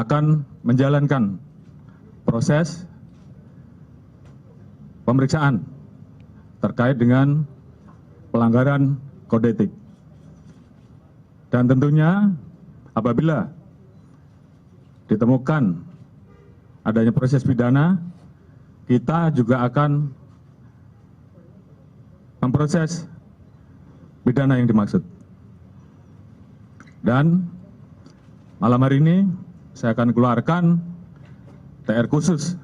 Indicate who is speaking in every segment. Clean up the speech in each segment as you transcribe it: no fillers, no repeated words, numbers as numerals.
Speaker 1: akan menjalankan proses pemeriksaan terkait dengan pelanggaran kode etik. Dan tentunya apabila ditemukan adanya proses pidana, kita juga akan memproses pidana yang dimaksud. Dan malam hari ini saya akan keluarkan TR khusus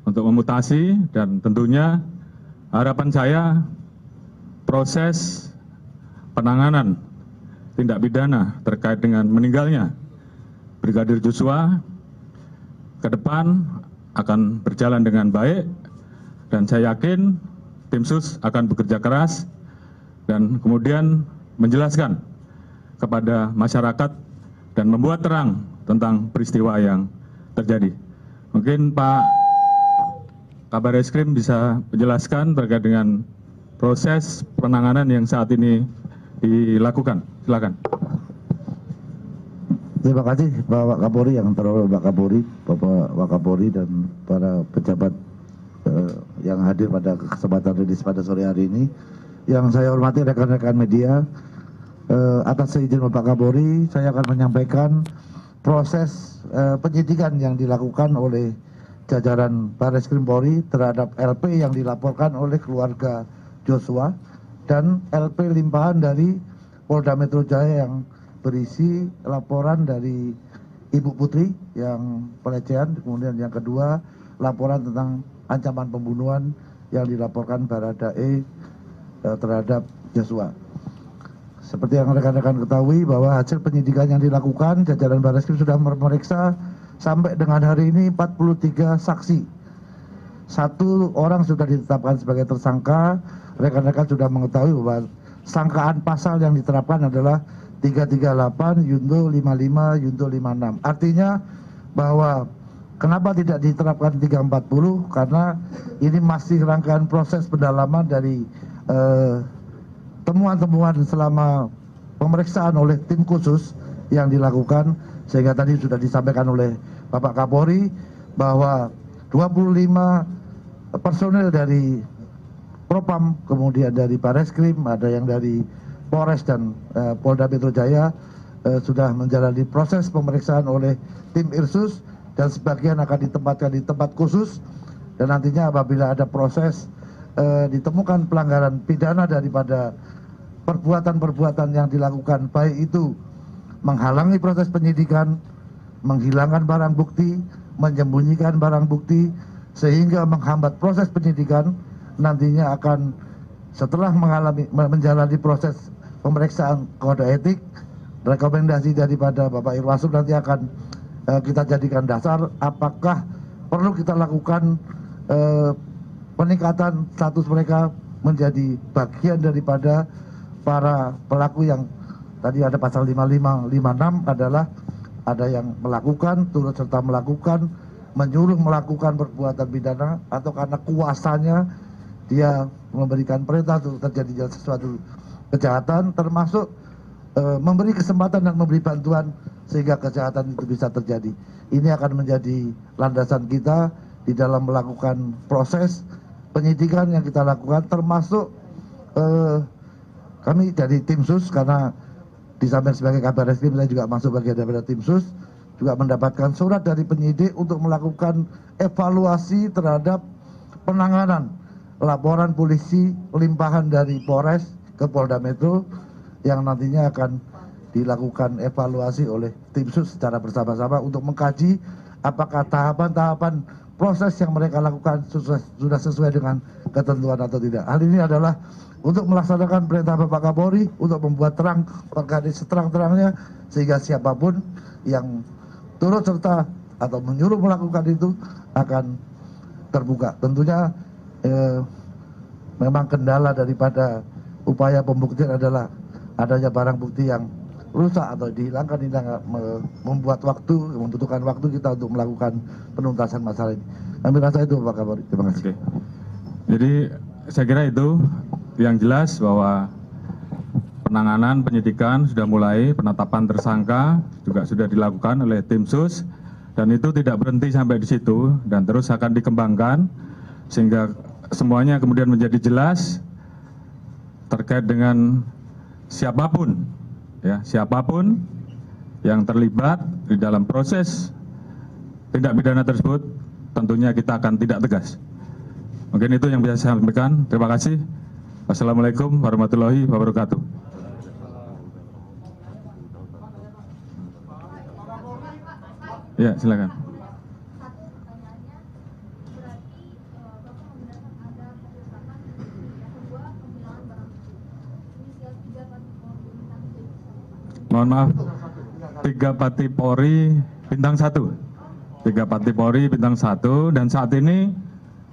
Speaker 1: untuk memutasi, dan tentunya harapan saya proses penanganan tindak pidana terkait dengan meninggalnya Brigadir Joshua ke depan akan berjalan dengan baik, dan saya yakin tim sus akan bekerja keras dan kemudian menjelaskan kepada masyarakat dan membuat terang tentang peristiwa yang terjadi. Mungkin Pak Kabar Eskrim bisa menjelaskan terkait dengan proses penanganan yang saat ini dilakukan. Silakan.
Speaker 2: Terima kasih Bapak Kapolri, yang terhormat Bapak Kapolri, Bapak Wakapolri, dan para pejabat yang hadir pada kesempatan rilis pada sore hari ini. Yang saya hormati rekan-rekan media, atas izin Bapak Kapolri, saya akan menyampaikan proses penyidikan yang dilakukan oleh jajaran Barreskrim Polri terhadap LP yang dilaporkan oleh keluarga Joshua dan LP limpahan dari Polda Metro Jaya yang berisi laporan dari Ibu Putri yang pelecehan, kemudian yang kedua laporan tentang ancaman pembunuhan yang dilaporkan Baradae terhadap Joshua. Seperti yang rekan-rekan ketahui bahwa hasil penyidikan yang dilakukan, jajaran Barreskrim sudah memeriksa sampai dengan hari ini 43 saksi. 1 orang sudah ditetapkan sebagai tersangka. Rekan-rekan sudah mengetahui bahwa sangkaan pasal yang diterapkan adalah 338, Yunto 55, Yunto 56. Artinya bahwa kenapa tidak diterapkan 340? Karena ini masih rangkaian proses pendalaman dari temuan-temuan selama pemeriksaan oleh tim khusus yang dilakukan, sehingga tadi sudah disampaikan oleh Bapak Kapolri bahwa 25 personel dari Propam, kemudian dari Barreskrim, ada yang dari Polres dan Polda Metro Jaya sudah menjalani proses pemeriksaan oleh tim Irsus, dan sebagian akan ditempatkan di tempat khusus, dan nantinya apabila ada proses ditemukan pelanggaran pidana daripada perbuatan-perbuatan yang dilakukan, baik itu menghalangi proses penyidikan, menghilangkan barang bukti, menyembunyikan barang bukti, sehingga menghambat proses penyidikan, nantinya akan setelah menjalani proses pemeriksaan kode etik, rekomendasi daripada Bapak Irwasum nanti akan kita jadikan dasar apakah perlu kita lakukan peningkatan status mereka menjadi bagian daripada para pelaku yang tadi ada pasal 55, 56 adalah ada yang melakukan, turut serta melakukan, menyuruh melakukan perbuatan pidana, atau karena kuasanya dia memberikan perintah untuk terjadinya sesuatu kejahatan, termasuk memberi kesempatan dan memberi bantuan sehingga kejahatan itu bisa terjadi. Ini akan menjadi landasan kita di dalam melakukan proses penyidikan yang kita lakukan, termasuk kami dari tim sus, karena di samping sebagai Kabar Eskrim saya juga masuk bagian daripada tim sus, juga mendapatkan surat dari penyidik untuk melakukan evaluasi terhadap penanganan laporan polisi limpahan dari Polres ke Polda Metro yang nantinya akan dilakukan evaluasi oleh tim sus secara bersama-sama untuk mengkaji apakah tahapan-tahapan proses yang mereka lakukan sudah sesuai dengan ketentuan atau tidak. Hal ini adalah untuk melaksanakan perintah Bapak Kapolri untuk membuat terang perkara seterang-terangnya, sehingga siapapun yang turut serta atau menyuruh melakukan itu akan terbuka. Tentunya memang kendala daripada upaya pembuktian adalah adanya barang bukti yang rusak atau dihilangkan, membuat waktu, membutuhkan waktu kita untuk melakukan penuntasan masalah ini. Kami rasa itu Pak Kapolri. Terima kasih.
Speaker 1: Oke. Jadi saya kira itu yang jelas bahwa penanganan penyidikan sudah mulai, penetapan tersangka juga sudah dilakukan oleh tim sus, dan itu tidak berhenti sampai di situ dan terus akan dikembangkan sehingga semuanya kemudian menjadi jelas terkait dengan siapapun yang terlibat di dalam proses tindak pidana tersebut, tentunya kita akan tidak tegas. Mungkin itu yang bisa saya sampaikan. Terima kasih. Wassalamualaikum warahmatullahi wabarakatuh. Ya, silakan. Mohon maaf, 3 Pati Polri bintang 1. 3 Pati Polri bintang 1 dan saat ini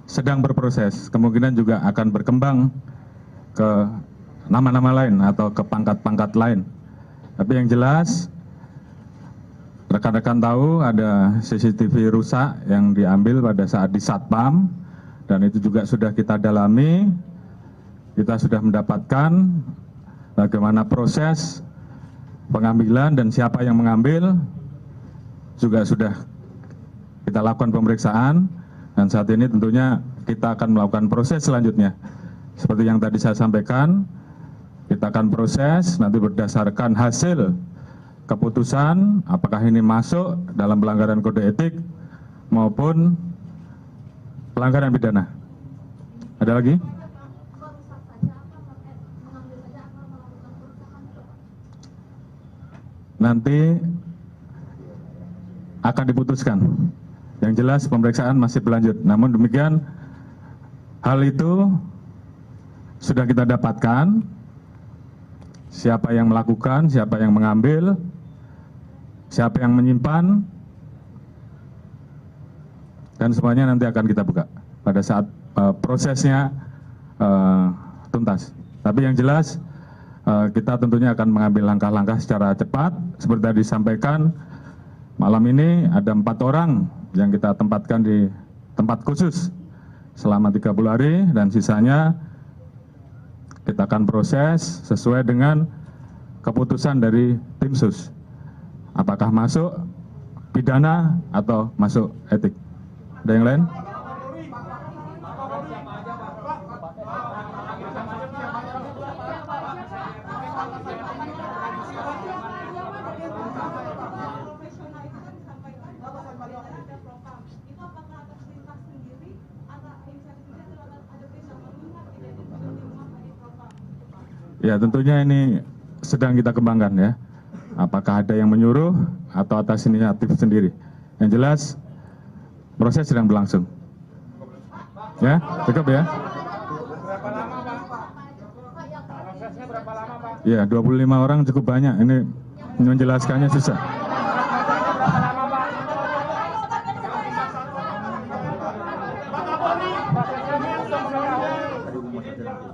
Speaker 1: sedang berproses. Kemungkinan juga akan berkembang ke nama-nama lain atau ke pangkat-pangkat lain. Tapi yang jelas rekan-rekan tahu ada CCTV rusak yang diambil pada saat di Satpam dan itu juga sudah kita dalami. Kita sudah mendapatkan bagaimana proses pengambilan dan siapa yang mengambil juga sudah kita lakukan pemeriksaan dan saat ini tentunya kita akan melakukan proses selanjutnya. Seperti yang tadi saya sampaikan, kita akan proses nanti berdasarkan hasil keputusan apakah ini masuk dalam pelanggaran kode etik maupun pelanggaran pidana. Ada lagi? Nanti akan diputuskan. Yang jelas pemeriksaan masih berlanjut. Namun demikian hal itu sudah kita dapatkan. Siapa yang melakukan, siapa yang mengambil, siapa yang menyimpan, dan semuanya nanti akan kita buka pada saat prosesnya tuntas. Tapi yang jelas kita tentunya akan mengambil langkah-langkah secara cepat. Seperti tadi disampaikan, malam ini ada 4 orang yang kita tempatkan di tempat khusus selama 30 hari dan sisanya kita akan proses sesuai dengan keputusan dari tim sus. Apakah masuk pidana atau masuk etik. Ada yang lain? Ya, tentunya ini sedang kita kembangkan ya. Apakah ada yang menyuruh atau atas inisiatif sendiri. Yang jelas proses sedang berlangsung. Ya, cukup ya.
Speaker 3: Berapa lama, Pak? Prosesnya berapa lama, Pak?
Speaker 1: Ya, 25 orang cukup banyak. Ini menjelaskannya susah.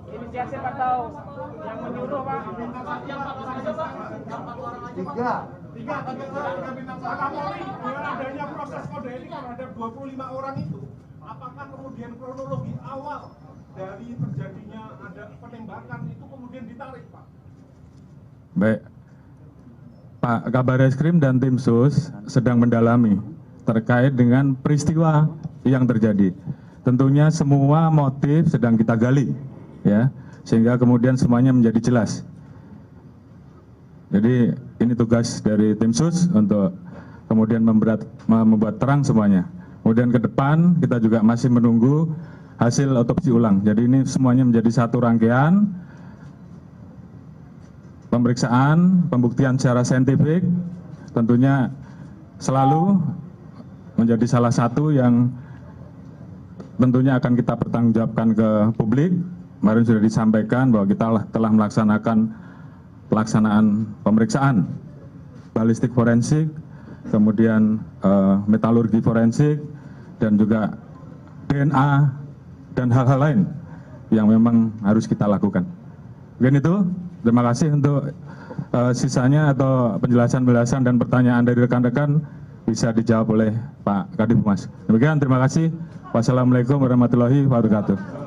Speaker 3: Inisiasi atau yang menyuruh, Pak?
Speaker 4: Tiga bintang Kapolri dengan adanya proses kode etik terhadap 25 orang itu, apakah kemudian kronologi awal dari terjadinya ada penembakan itu kemudian ditarik, Pak?
Speaker 1: Baik, Pak Kabar Eskrim dan tim sus sedang mendalami terkait dengan peristiwa yang terjadi. Tentunya semua motif sedang kita gali, ya, sehingga kemudian semuanya menjadi jelas. Jadi ini tugas dari tim sus untuk kemudian membuat terang semuanya. Kemudian ke depan kita juga masih menunggu hasil otopsi ulang. Jadi ini semuanya menjadi satu rangkaian pemeriksaan, pembuktian secara saintifik, tentunya selalu menjadi salah satu yang tentunya akan kita pertanggungjawabkan ke publik. Kemarin sudah disampaikan bahwa kita telah melaksanakan pelaksanaan pemeriksaan balistik forensik, kemudian metalurgi forensik, dan juga DNA dan hal-hal lain yang memang harus kita lakukan. Mungkin itu, terima kasih untuk sisanya atau penjelasan-penjelasan dan pertanyaan dari rekan-rekan bisa dijawab oleh Pak Kadif Humas. Demikian, terima kasih. Wassalamualaikum warahmatullahi wabarakatuh.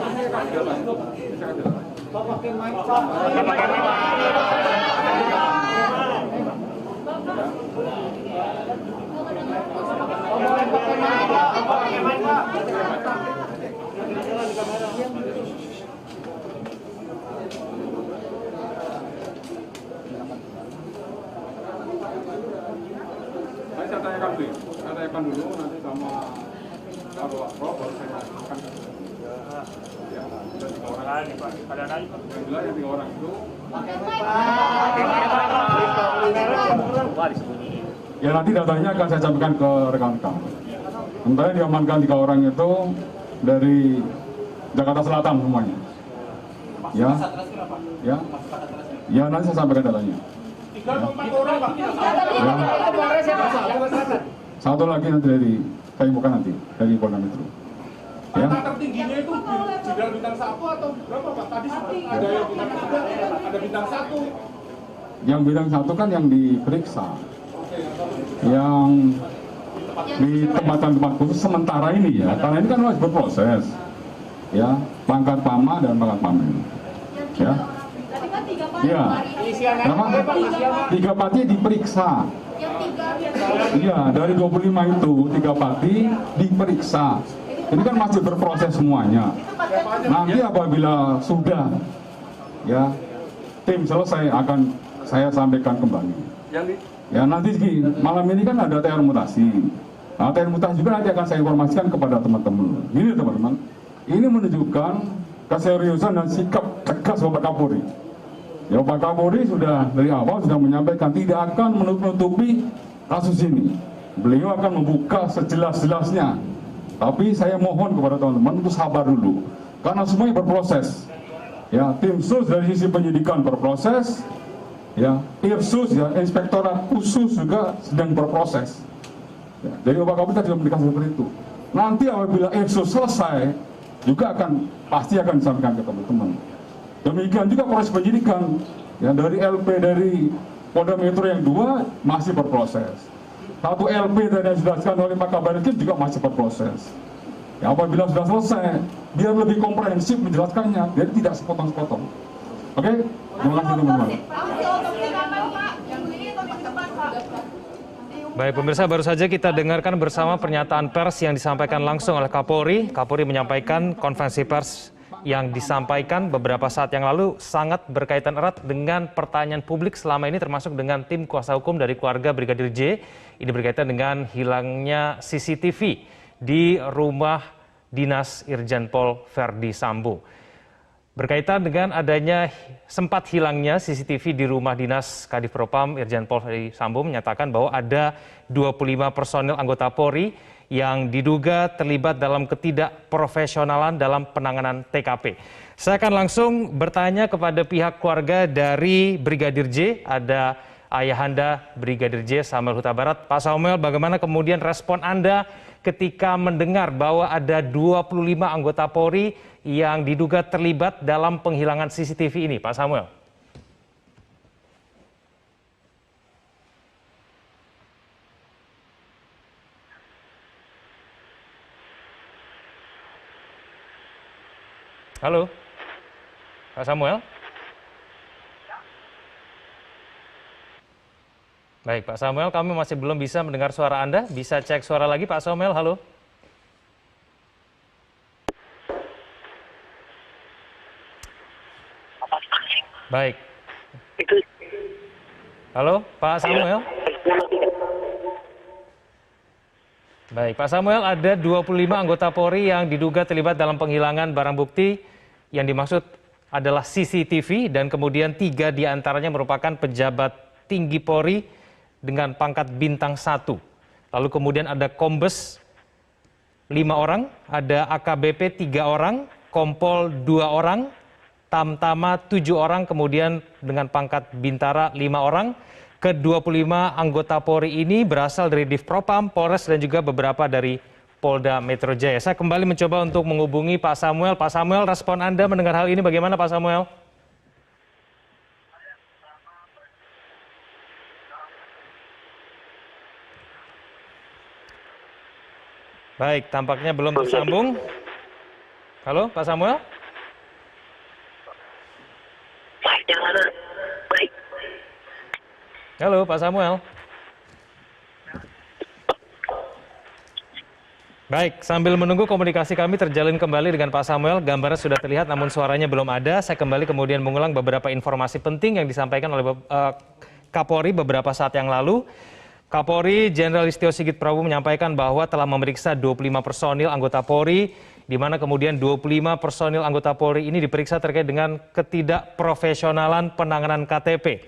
Speaker 5: Saya tanyakan dulu nanti sama Pak Prof, baru saya akan ya, ada 3 orang. Yang jelas yang 3 orang itu ya nanti datanya akan saya sampaikan ke rekan-rekan. Sementara diamankan 3 orang itu dari Jakarta Selatan semuanya. Ya, ya, ya nanti saya sampaikan datanya.
Speaker 4: 3 atau 4 orang, Pak.
Speaker 5: Ya. Satu lagi nanti saya bukan nanti dari Polda Metro. Ya.
Speaker 4: Angka tertingginya itu Jenderal Bintang 1 atau berapa, Pak? Tadi ada yang bintang 3, ada bintang 1.
Speaker 5: Yang bintang 1 kan yang diperiksa. Yang di tempat-tempat khusus sementara ini ya, karena ini kan masih berproses. Ya, pangkat Pama dan pangkat Pamen. Ya. Ya. Kenapa? 3 pati diperiksa. Iya, dari 25 itu 3 pati diperiksa. Ini kan masih berproses semuanya. Nanti apabila sudah ya tim selesai akan saya sampaikan kembali. Ya nanti malam ini kan ada TR mutasi. Nah, TR mutasi juga nanti akan saya informasikan kepada teman-teman. Ini teman-teman, ini menunjukkan keseriusan dan sikap tegas Bapak Kapolri. Ya Pak Kapolri sudah dari awal sudah menyampaikan tidak akan menutupi kasus ini. Beliau akan membuka sejelas-jelasnya. Tapi saya mohon kepada teman-teman untuk sabar dulu, karena semuanya berproses. Ya, tim sus dari sisi penyidikan berproses, ya, Irsus ya, Inspektorat Khusus juga sedang berproses. Ya, jadi Bapak Kapolri sudah memberikan seperti itu. Nanti apabila Irsus selesai, juga pasti akan disampaikan ke teman-teman. Demikian juga proses penyidikan, ya, dari LP dari Polda Metro yang 2 masih berproses. 1 LP tadi yang dijelaskan oleh Pak Kabar Eskrim juga masih berproses. Ya, apabila sudah selesai, biar lebih komprehensif menjelaskannya, jadi tidak sepotong-sepotong. Oke, terima kasih teman-teman.
Speaker 6: Baik pemirsa, baru saja kita dengarkan bersama pernyataan pers yang disampaikan langsung oleh Kapolri. Kapolri menyampaikan konferensi pers yang disampaikan beberapa saat yang lalu sangat berkaitan erat dengan pertanyaan publik selama ini, termasuk dengan tim kuasa hukum dari keluarga Brigadir J. Ini berkaitan dengan hilangnya CCTV di rumah dinas Irjen Pol Verdi Sambo. Berkaitan dengan adanya sempat hilangnya CCTV di rumah dinas Kadif Propam Irjen Pol Verdi Sambo, menyatakan bahwa ada 25 personil anggota Polri yang diduga terlibat dalam ketidakprofesionalan dalam penanganan TKP. Saya akan langsung bertanya kepada pihak keluarga dari Brigadir J, ada ayahanda Brigadir J, Samuel Huta Barat. Pak Samuel, bagaimana kemudian respon Anda ketika mendengar bahwa ada 25 anggota Polri yang diduga terlibat dalam penghilangan CCTV ini, Pak Samuel? Halo, Pak Samuel? Baik, Pak Samuel, kami masih belum bisa mendengar suara Anda. Bisa cek suara lagi, Pak Samuel, halo? Baik. Halo, Pak Samuel? Baik, Pak Samuel, ada 25 anggota Polri yang diduga terlibat dalam penghilangan barang bukti yang dimaksud adalah CCTV, dan kemudian 3 diantaranya merupakan pejabat tinggi Polri dengan pangkat bintang 1. Lalu kemudian ada Kombes 5 orang, ada AKBP 3 orang, Kompol 2 orang, Tamtama 7 orang, kemudian dengan pangkat Bintara 5 orang. Ke-25 anggota Polri ini berasal dari Divpropam, Polres, dan juga beberapa dari Polda Metro Jaya. Saya kembali mencoba untuk menghubungi Pak Samuel. Pak Samuel, respon Anda mendengar hal ini bagaimana, Pak Samuel? Baik, tampaknya belum tersambung. Halo, Pak Samuel? Halo, Pak Samuel. Baik, sambil menunggu komunikasi kami terjalin kembali dengan Pak Samuel, gambarnya sudah terlihat namun suaranya belum ada. Saya kembali kemudian mengulang beberapa informasi penting yang disampaikan oleh Kapolri beberapa saat yang lalu. Kapolri Jenderal Listio Sigit Prabowo menyampaikan bahwa telah memeriksa 25 personil anggota Polri, di mana kemudian 25 personil anggota Polri ini diperiksa terkait dengan ketidakprofesionalan penanganan KTP.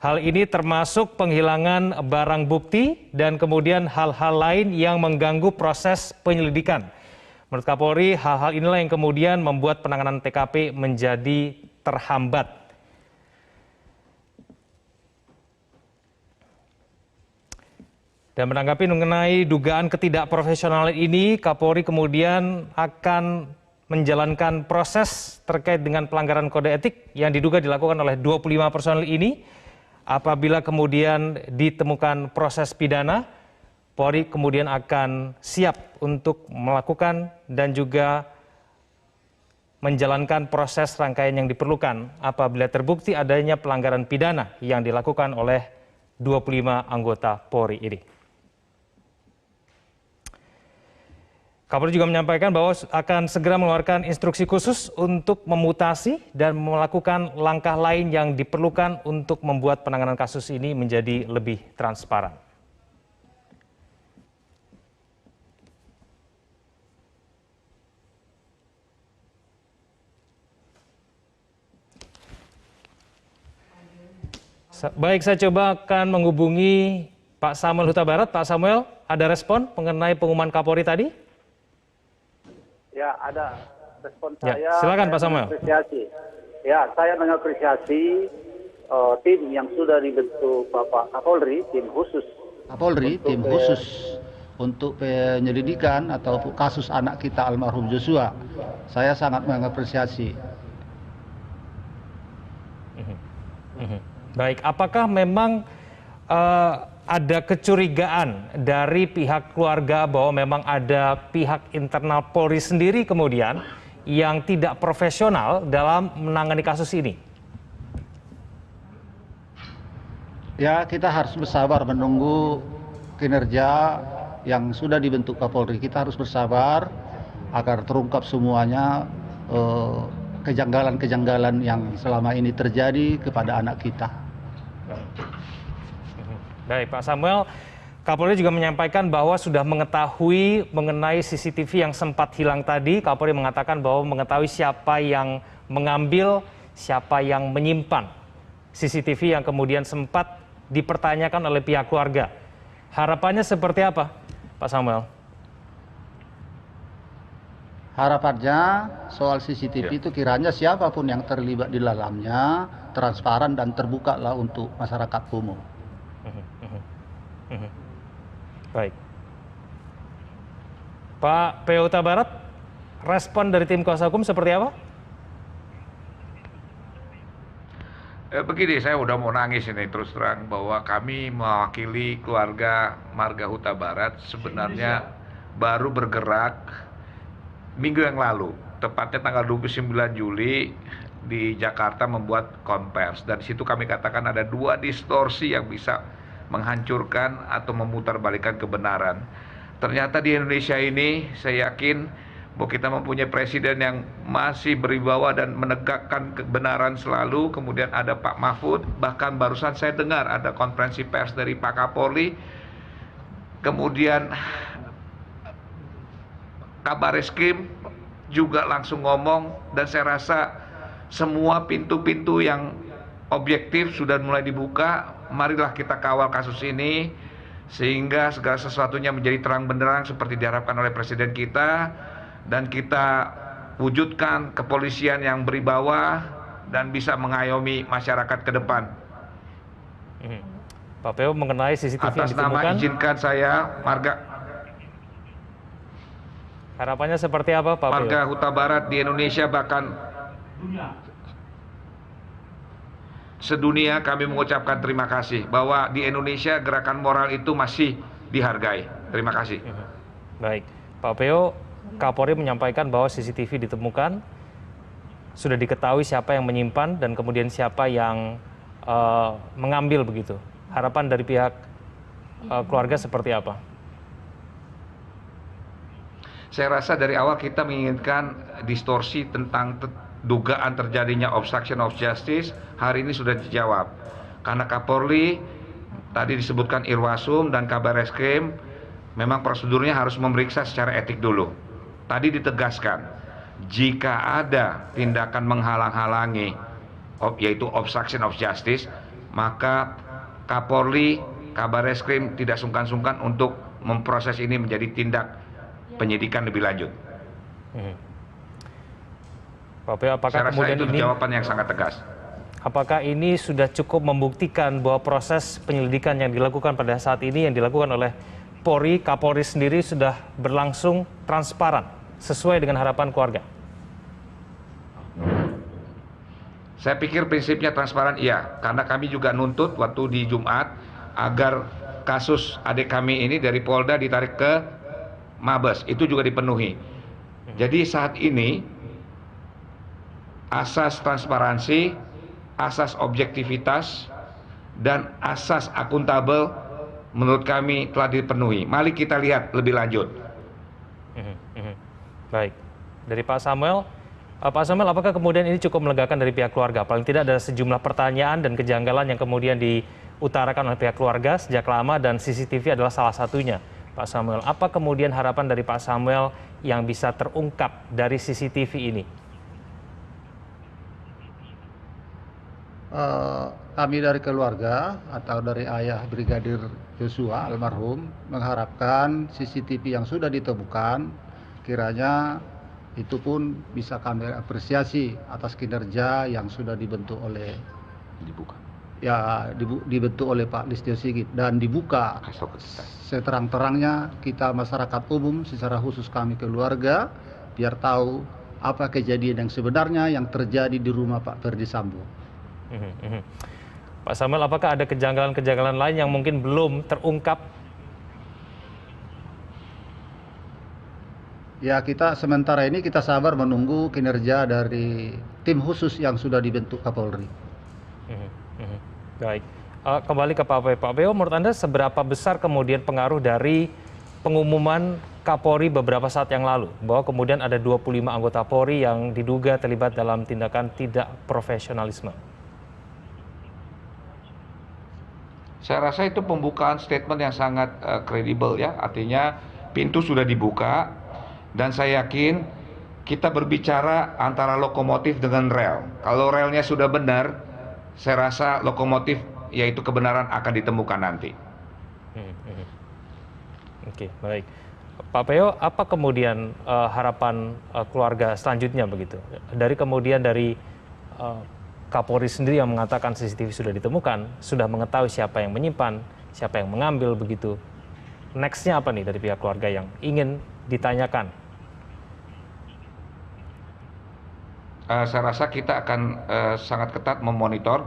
Speaker 6: Hal ini termasuk penghilangan barang bukti dan kemudian hal-hal lain yang mengganggu proses penyelidikan. Menurut Kapolri, hal-hal inilah yang kemudian membuat penanganan TKP menjadi terhambat. Dan menanggapi mengenai dugaan ketidakprofesionalan ini, Kapolri kemudian akan menjalankan proses terkait dengan pelanggaran kode etik yang diduga dilakukan oleh 25 personil ini. Apabila kemudian ditemukan proses pidana, Polri kemudian akan siap untuk melakukan dan juga menjalankan proses rangkaian yang diperlukan apabila terbukti adanya pelanggaran pidana yang dilakukan oleh 25 anggota Polri ini. Kapolri juga menyampaikan bahwa akan segera mengeluarkan instruksi khusus untuk memutasi dan melakukan langkah lain yang diperlukan untuk membuat penanganan kasus ini menjadi lebih transparan. Baik, saya coba akan menghubungi Pak Samuel Huta Barat. Pak Samuel, ada respon mengenai pengumuman Kapolri tadi?
Speaker 7: Ya, ada respon
Speaker 6: Ya,
Speaker 7: saya.
Speaker 6: silakan Pak Samuel.
Speaker 7: Ya, saya mengapresiasi tim yang sudah dibentuk Bapak Kapolri, tim khusus.
Speaker 8: Kapolri, tim khusus untuk penyelidikan atau kasus anak kita almarhum Joshua. Saya sangat mengapresiasi.
Speaker 6: Baik, apakah memang ada kecurigaan dari pihak keluarga bahwa memang ada pihak internal Polri sendiri kemudian yang tidak profesional dalam menangani kasus ini?
Speaker 8: Ya, kita harus bersabar menunggu kinerja yang sudah dibentuk Kapolri. Kita harus bersabar agar terungkap semuanya kejanggalan-kejanggalan yang selama ini terjadi kepada anak kita.
Speaker 6: Baik, Pak Samuel, Kapolri juga menyampaikan bahwa sudah mengetahui mengenai CCTV yang sempat hilang tadi. Kapolri mengatakan bahwa mengetahui siapa yang mengambil, siapa yang menyimpan CCTV yang kemudian sempat dipertanyakan oleh pihak keluarga. Harapannya seperti apa, Pak Samuel?
Speaker 8: Harapannya soal CCTV itu kiranya siapapun yang terlibat di dalamnya transparan dan terbuka lah untuk masyarakat umum.
Speaker 6: Baik. Pak PO Huta Barat, respon dari tim kuasa hukum seperti apa?
Speaker 3: Begini, saya udah mau nangis ini terus terang bahwa kami mewakili keluarga Marga Huta Barat sebenarnya baru bergerak minggu yang lalu, tepatnya tanggal 29 Juli di Jakarta membuat konvers, dan di situ kami katakan ada dua distorsi yang bisa menghancurkan atau memutarbalikkan kebenaran. Ternyata di Indonesia ini saya yakin bahwa kita mempunyai presiden yang masih berwibawa dan menegakkan kebenaran selalu. Kemudian ada Pak Mahfud, bahkan barusan saya dengar ada konferensi pers dari Pak Kapolri. Kemudian Kabar Eskrim juga langsung ngomong, dan saya rasa semua pintu-pintu yang objektif sudah mulai dibuka. Marilah kita kawal kasus ini sehingga segala sesuatunya menjadi terang benderang seperti diharapkan oleh presiden kita, dan kita wujudkan kepolisian yang berwibawa dan bisa mengayomi masyarakat ke depan.
Speaker 6: Pak PO, mengenai CCTV
Speaker 3: Atas
Speaker 6: yang
Speaker 3: nama
Speaker 6: ditemukan,
Speaker 3: izinkan saya Marga
Speaker 6: harapannya seperti apa, Pak PO?
Speaker 3: Marga Huta Barat di Indonesia bahkan sedunia kami mengucapkan terima kasih bahwa di Indonesia gerakan moral itu masih dihargai. Terima kasih.
Speaker 6: Baik, Pak PO, Kapolri menyampaikan bahwa CCTV ditemukan, sudah diketahui siapa yang menyimpan dan kemudian siapa yang mengambil begitu. Harapan dari pihak keluarga seperti apa?
Speaker 3: Saya rasa dari awal kita menginginkan distorsi tentang dugaan terjadinya obstruction of justice, hari ini sudah dijawab. Karena Kapolri, tadi disebutkan Irwasum dan Kabar Reskrim, memang prosedurnya harus memeriksa secara etik dulu. Tadi ditegaskan, jika ada tindakan menghalang-halangi, yaitu obstruction of justice, maka Kapolri, Kabar Reskrim tidak sungkan-sungkan untuk memproses ini menjadi tindak penyidikan lebih lanjut.
Speaker 6: Pak Peo, apakah
Speaker 3: saya rasa
Speaker 6: kemudian
Speaker 3: itu
Speaker 6: ini
Speaker 3: jawaban yang sangat tegas.
Speaker 6: Apakah ini sudah cukup membuktikan bahwa proses penyelidikan yang dilakukan pada saat ini yang dilakukan oleh Polri, Kapolri sendiri sudah berlangsung transparan sesuai dengan harapan keluarga?
Speaker 3: Saya pikir prinsipnya transparan iya, karena kami juga nuntut waktu di Jumat agar kasus adik kami ini dari Polda ditarik ke Mabes, itu juga dipenuhi. Jadi saat ini asas transparansi, asas objektivitas, dan asas akuntabel menurut kami telah dipenuhi. Mari kita lihat lebih lanjut.
Speaker 6: Baik, dari Pak Samuel, apakah kemudian ini cukup melegakan dari pihak keluarga? Paling tidak ada sejumlah pertanyaan dan kejanggalan yang kemudian diutarakan oleh pihak keluarga sejak lama dan CCTV adalah salah satunya. Pak Samuel, apa kemudian harapan dari Pak Samuel yang bisa terungkap dari CCTV ini?
Speaker 8: Kami dari keluarga atau dari ayah Brigadir Joshua almarhum mengharapkan CCTV yang sudah ditemukan kiranya itu pun bisa kami apresiasi atas kinerja yang sudah dibentuk oleh dibentuk oleh Pak Listio Sigit dan dibuka seterang-terangnya kita masyarakat umum secara khusus kami keluarga biar tahu apa kejadian yang sebenarnya yang terjadi di rumah Pak Ferdi Sambo.
Speaker 6: Pak Samuel, apakah ada kejanggalan-kejanggalan lain yang mungkin belum terungkap?
Speaker 8: Ya, kita sementara ini kita sabar menunggu kinerja dari tim khusus yang sudah dibentuk Kapolri.
Speaker 6: Baik, kembali ke Pak Peo, menurut Anda seberapa besar kemudian pengaruh dari pengumuman Kapolri beberapa saat yang lalu bahwa kemudian ada 25 anggota Polri yang diduga terlibat dalam tindakan tidak profesionalisme?
Speaker 3: Saya rasa itu pembukaan statement yang sangat kredibel ya, artinya pintu sudah dibuka dan saya yakin kita berbicara antara lokomotif dengan rel. Kalau relnya sudah benar, saya rasa lokomotif yaitu kebenaran akan ditemukan nanti.
Speaker 6: Oke, baik. Pak Peo, apa kemudian harapan keluarga selanjutnya begitu? Dari Kapolri sendiri yang mengatakan CCTV sudah ditemukan, sudah mengetahui siapa yang menyimpan, siapa yang mengambil begitu. Next-nya apa nih dari pihak keluarga yang ingin ditanyakan?
Speaker 3: Saya rasa kita akan sangat ketat memonitor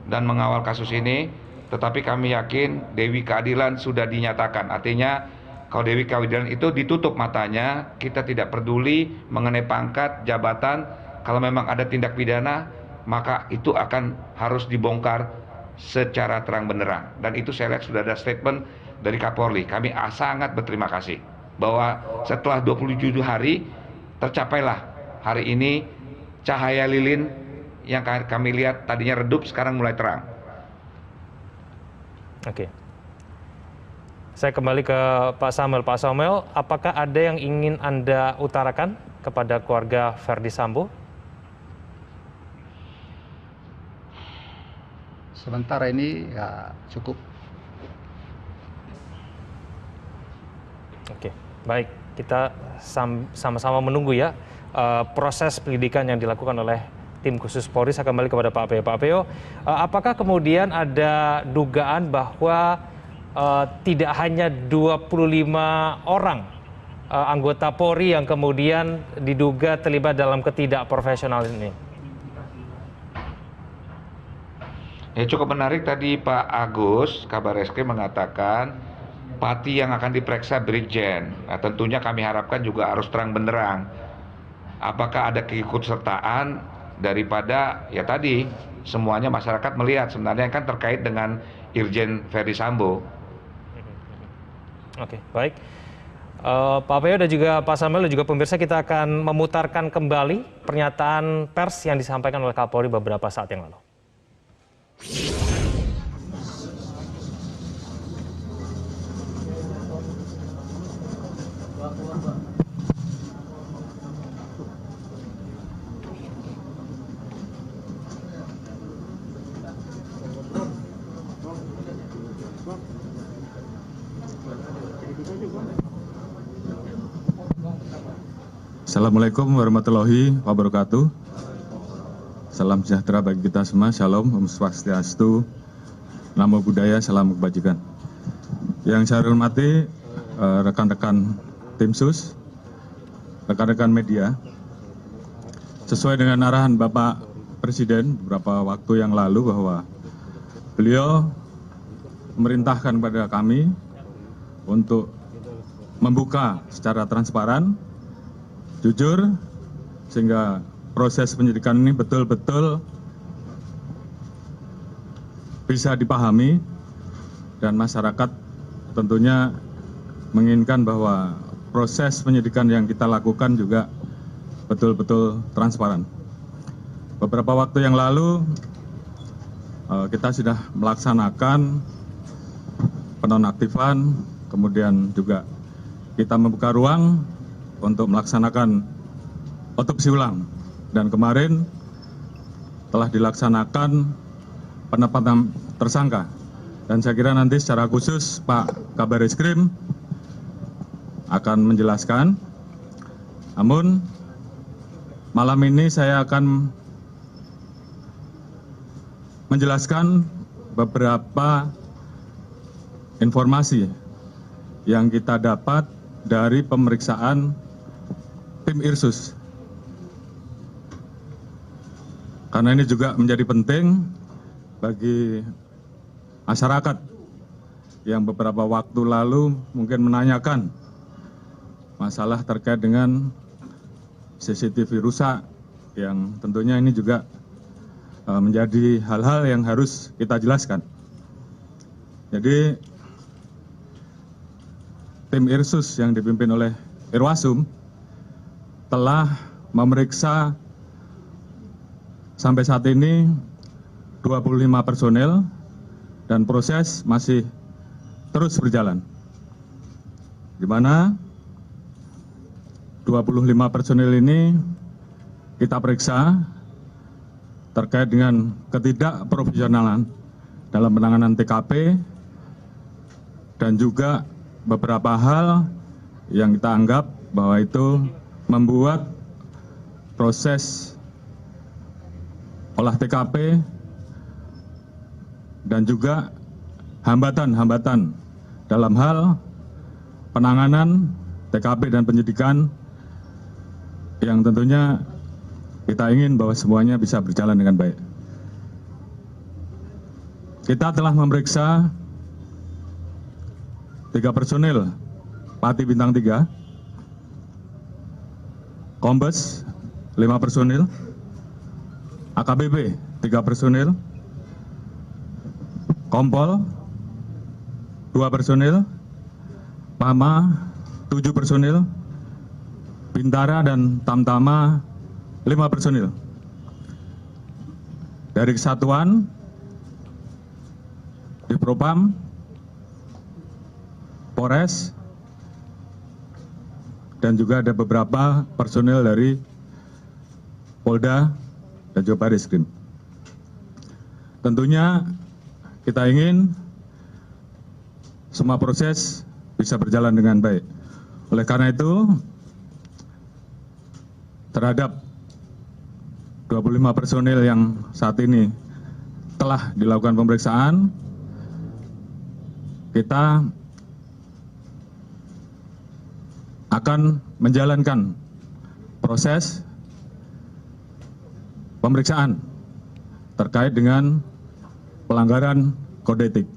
Speaker 3: dan mengawal kasus ini, tetapi kami yakin Dewi Keadilan sudah dinyatakan. Artinya kalau Dewi Keadilan itu ditutup matanya, kita tidak peduli mengenai pangkat, jabatan, kalau memang ada tindak pidana, maka itu akan harus dibongkar secara terang benderang. Dan itu saya lihat sudah ada statement dari Kapolri. Kami sangat berterima kasih bahwa setelah 27 hari tercapailah hari ini cahaya lilin yang kami lihat tadinya redup sekarang mulai terang.
Speaker 6: Oke. Saya kembali ke Pak Samuel. Pak Samuel, apakah ada yang ingin Anda utarakan kepada keluarga Ferdi Sambo?
Speaker 8: Sementara ini ya cukup.
Speaker 6: Oke, baik. Kita sama-sama menunggu ya proses penyidikan yang dilakukan oleh tim khusus Polri. Saya kembali kepada Pak Peo. Pak Peo, apakah kemudian ada dugaan bahwa tidak hanya 25 orang anggota Polri yang kemudian diduga terlibat dalam ketidakprofesionalan ini?
Speaker 3: Ya, cukup menarik tadi Pak Agus Kabar Reskrim mengatakan Pati yang akan diperiksa Brigjen. Nah, tentunya kami harapkan juga harus terang benderang. Apakah ada keikutsertaan daripada ya tadi semuanya masyarakat melihat sebenarnya kan terkait dengan Irjen Ferdy Sambo.
Speaker 6: Oke, baik. Pak Peo dan juga Pak Samuel dan juga pemirsa, kita akan memutarkan kembali pernyataan pers yang disampaikan oleh Kapolri beberapa saat yang lalu.
Speaker 1: Assalamualaikum warahmatullahi wabarakatuh. Salam sejahtera bagi kita semua. Shalom, Om Swastiastu, Namo Buddhaya, salam kebajikan. Yang saya hormati rekan-rekan tim sus, rekan-rekan media, sesuai dengan arahan Bapak Presiden beberapa waktu yang lalu bahwa beliau memerintahkan kepada kami untuk membuka secara transparan, jujur, sehingga proses penyidikan ini betul-betul bisa dipahami dan masyarakat tentunya menginginkan bahwa proses penyidikan yang kita lakukan juga betul-betul transparan. Beberapa waktu yang lalu kita sudah melaksanakan penonaktifan, kemudian juga kita membuka ruang untuk melaksanakan otopsi ulang, dan kemarin telah dilaksanakan penetapan tersangka, dan saya kira nanti secara khusus Pak Kabareskrim akan menjelaskan. Namun malam ini saya akan menjelaskan beberapa informasi yang kita dapat dari pemeriksaan tim Irsus, karena ini juga menjadi penting bagi masyarakat yang beberapa waktu lalu mungkin menanyakan masalah terkait dengan CCTV rusak, yang tentunya ini juga menjadi hal-hal yang harus kita jelaskan. Jadi tim Irsus yang dipimpin oleh Irwasum telah memeriksa sampai saat ini 25 personel dan proses masih terus berjalan, di mana 25 personel ini kita periksa terkait dengan ketidakprofesionalan dalam penanganan TKP dan juga beberapa hal yang kita anggap bahwa itu membuat proses olah TKP dan juga hambatan-hambatan dalam hal penanganan TKP dan penyidikan, yang tentunya kita ingin bahwa semuanya bisa berjalan dengan baik. Kita telah memeriksa 3 personil Pati Bintang 3, Kombes 5 personil, AKBP 3 personil, Kompol 2 personil, Pama 7 personil, Bintara dan Tamtama 5 personil. Dari kesatuan di Propam, Polres, dan juga ada beberapa personil dari Polda dan juga Bareskrim. Tentunya kita ingin semua proses bisa berjalan dengan baik. Oleh karena itu, terhadap 25 personil yang saat ini telah dilakukan pemeriksaan, kita akan menjalankan proses pemeriksaan terkait dengan pelanggaran kode etik.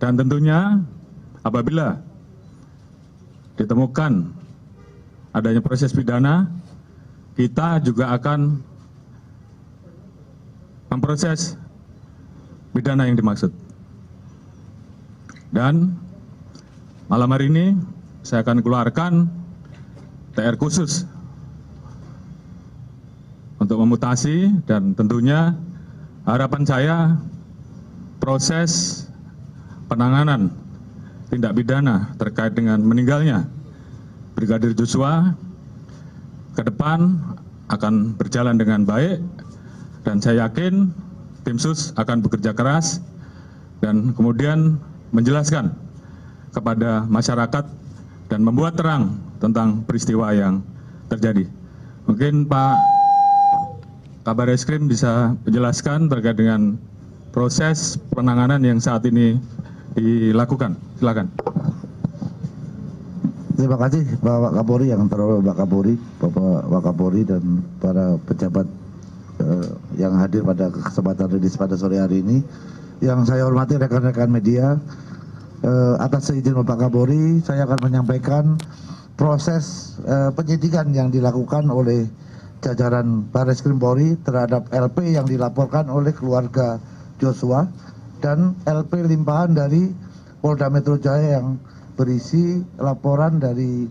Speaker 1: Dan tentunya apabila ditemukan adanya proses pidana, kita juga akan memproses pidana yang dimaksud. Dan malam hari ini saya akan keluarkan TR khusus untuk memutasi, dan tentunya harapan saya proses penanganan tindak pidana terkait dengan meninggalnya Brigadir Joshua ke depan akan berjalan dengan baik, dan saya yakin tim sus akan bekerja keras dan kemudian menjelaskan kepada masyarakat dan membuat terang tentang peristiwa yang terjadi. Mungkin Pak Kabar Eskrim bisa menjelaskan terkait dengan proses penanganan yang saat ini dilakukan. Silakan.
Speaker 2: Terima kasih Bapak Kapolri, yang terhormat Bapak Kapolri, Bapak Wakapolri dan para pejabat yang hadir pada kesempatan rilis pada sore hari ini. Yang saya hormati rekan-rekan media, atas izin Bapak Kapolri, saya akan menyampaikan proses penyidikan yang dilakukan oleh jajaran Barreskrim Polri terhadap LP yang dilaporkan oleh keluarga Joshua dan LP limpahan dari Polda Metro Jaya yang berisi laporan dari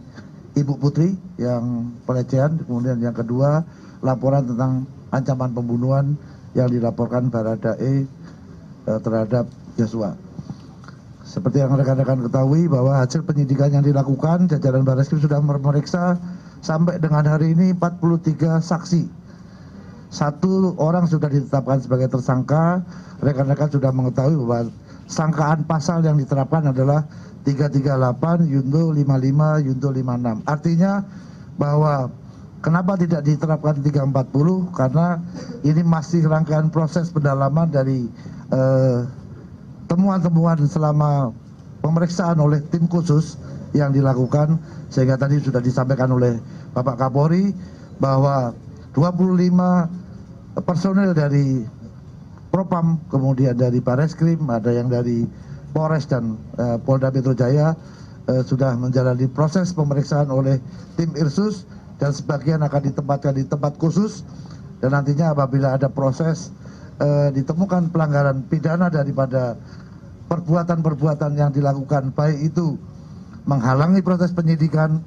Speaker 2: Ibu Putri yang pelecehan, kemudian yang kedua laporan tentang ancaman pembunuhan yang dilaporkan Baradae terhadap Joshua. Seperti yang rekan-rekan ketahui bahwa hasil penyidikan yang dilakukan, jajaran Barreskrim sudah memeriksa sampai dengan hari ini 43 saksi. 1 orang sudah ditetapkan sebagai tersangka. Rekan-rekan sudah mengetahui bahwa sangkaan pasal yang diterapkan adalah 338, Yunto 55, Yunto 56. Artinya bahwa kenapa tidak diterapkan 340? Karena ini masih rangkaian proses pendalaman dari temuan-temuan selama pemeriksaan oleh tim khusus yang dilakukan, sehingga tadi sudah disampaikan oleh Bapak Kapolri bahwa 25 personel dari Propam, kemudian dari Barreskrim, ada yang dari Polres dan Polda Metro Jaya sudah menjalani proses pemeriksaan oleh tim Irsus, dan sebagian akan ditempatkan di tempat khusus, dan nantinya apabila ada proses ditemukan pelanggaran pidana daripada perbuatan-perbuatan yang dilakukan, baik itu menghalangi proses penyidikan,